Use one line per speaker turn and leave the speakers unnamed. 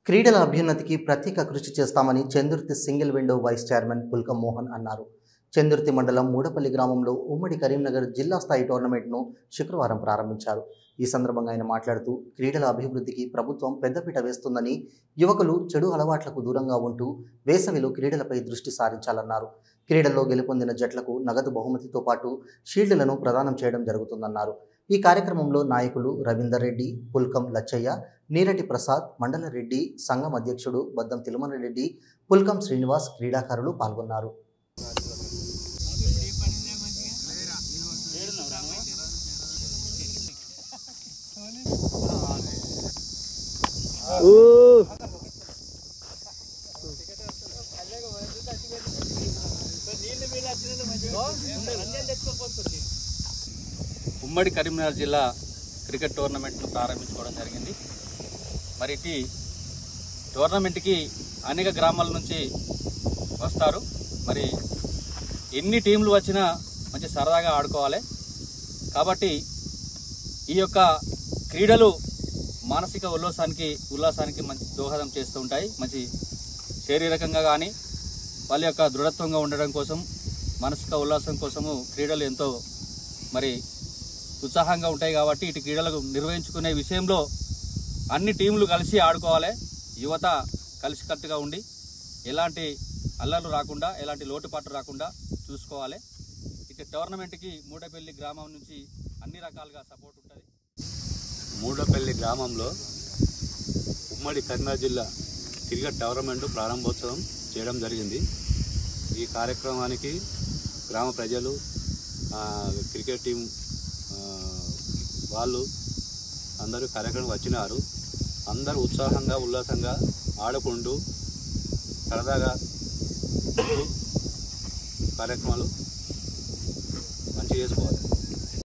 క్రీడల అభ్యున్నతికి ప్రత్యేక కృషి చేస్తామని Chandurthi single window vice chairman Pulkam Mohan అన్నారు. చందుర్తి మండలం మూడపల్లి గ్రామంలో ఉమ్మడి కరీంనగర్ జిల్లా స్థాయి టోర్నమెంట్ను శుక్రవారం ప్రారంభించారు. ఈ సందర్భంగా ఆయన మాట్లాడుతూ క్రీడల అభివృద్ధికి ప్రభుత్వం పెద్దపీట వేస్తుందని, యువకులు చెడు అలవాట్లకు దూరంగా ఉంటూ వేసవిలో క్రీడలపై దృష్టి సారించాలన్నారు. క్రీడల్లో గెలుపొందిన జట్లకు నగదు బహుమతితో పాటు షీల్డ్లను ప్రదానం చేయడం జరుగుతుందన్నారు. ఈ కార్యక్రమంలో నాయకులు రవీందర్ రెడ్డి, పుల్కం లచ్చయ్య, నీరటి ప్రసాద్, మండల రెడ్డి, సంఘం అధ్యక్షుడు బద్దం తిరుమల రెడ్డి, పుల్కం శ్రీనివాస్, క్రీడాకారులు పాల్గొన్నారు.
ఉమ్మడి కరీంనగర్ జిల్లా క్రికెట్ టోర్నమెంట్ను ప్రారంభించుకోవడం జరిగింది. మరి ఈ టోర్నమెంట్కి అనేక గ్రామాల నుంచి వస్తారు. మరి ఎన్ని టీంలు వచ్చినా మంచి సరదాగా ఆడుకోవాలి. కాబట్టి ఈ యొక్క క్రీడలు మానసిక ఉల్లాసానికి మంచి దోహదం చేస్తూ ఉంటాయి. మంచి శారీరకంగా కానీ వాళ్ళ యొక్క దృఢత్వంగా ఉండడం కోసం, మానసిక ఉల్లాసం కోసము క్రీడలు ఎంతో మరి ఉత్సాహంగా ఉంటాయి. కాబట్టి ఇటు క్రీడలకు నిర్వహించుకునే విషయంలో అన్ని టీంలు కలిసి ఆడుకోవాలి. యువత కలిసికట్టుగా ఉండి ఎలాంటి అల్లర్లు రాకుండా, ఎలాంటి లోటుపాటు రాకుండా చూసుకోవాలి. ఇటు టోర్నమెంట్కి మూడపల్లి గ్రామం నుంచి అన్ని రకాలుగా సపోర్ట్ ఉంటుంది.
మూడపల్లి గ్రామంలో ఉమ్మడి కరీంనగర్ జిల్లా క్రికెట్ టోర్నమెంట్ ప్రారంభోత్సవం చేయడం జరిగింది. ఈ కార్యక్రమానికి గ్రామ ప్రజలు, క్రికెట్ టీం వాళ్ళు అందరూ కార్యక్రమం వచ్చినారు. అందరూ ఉత్సాహంగా ఉల్లాసంగా ఆడుకుంటూ సరదాగా కార్యక్రమాలు మంచిగా చేసుకోవాలి.